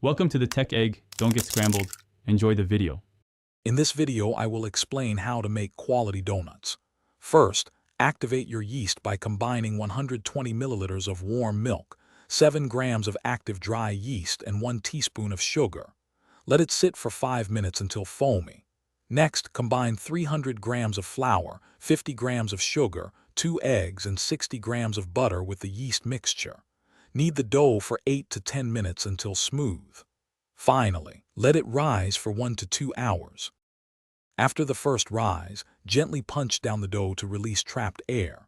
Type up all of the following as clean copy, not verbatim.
Welcome to the Tech Egg. Don't get scrambled. Enjoy the video. In this video, I will explain how to make quality donuts. First, activate your yeast by combining 120 milliliters of warm milk, 7 grams of active dry yeast, and 1 teaspoon of sugar. Let it sit for 5 minutes until foamy. Next, combine 300 grams of flour, 50 grams of sugar, 2 eggs, and 60 grams of butter with the yeast mixture. Knead the dough for 8 to 10 minutes until smooth. Finally, let it rise for 1 to 2 hours. After the first rise, gently punch down the dough to release trapped air.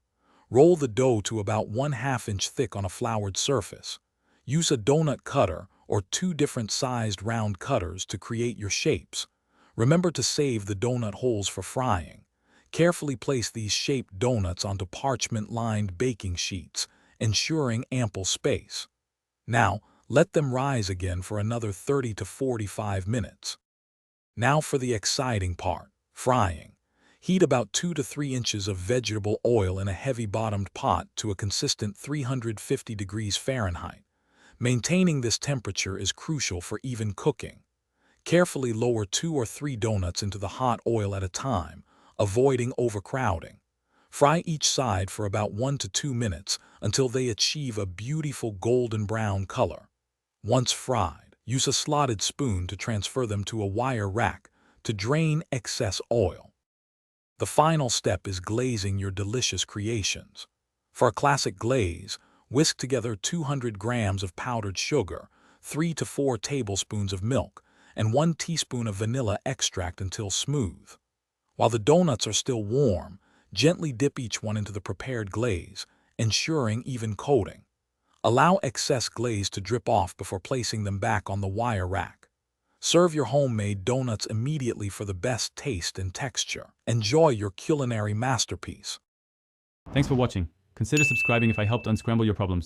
Roll the dough to about 1/2 inch thick on a floured surface. Use a donut cutter or 2 different sized round cutters to create your shapes. Remember to save the donut holes for frying. Carefully place these shaped donuts onto parchment-lined baking sheets, ensuring ample space. Now, let them rise again for another 30 to 45 minutes. Now for the exciting part, frying. Heat about 2 to 3 inches of vegetable oil in a heavy-bottomed pot to a consistent 350 degrees Fahrenheit. Maintaining this temperature is crucial for even cooking. Carefully lower 2 or 3 donuts into the hot oil at a time, avoiding overcrowding. Fry each side for about 1 to 2 minutes until they achieve a beautiful golden brown color. Once fried, use a slotted spoon to transfer them to a wire rack to drain excess oil. The final step is glazing your delicious creations. For a classic glaze, whisk together 200 grams of powdered sugar, 3 to 4 tablespoons of milk, and 1 teaspoon of vanilla extract until smooth. While the donuts are still warm, gently dip each one into the prepared glaze, ensuring even coating. Allow excess glaze to drip off before placing them back on the wire rack. Serve your homemade donuts immediately for the best taste and texture. Enjoy your culinary masterpiece. Thanks for watching. Consider subscribing if I helped unscramble your problems.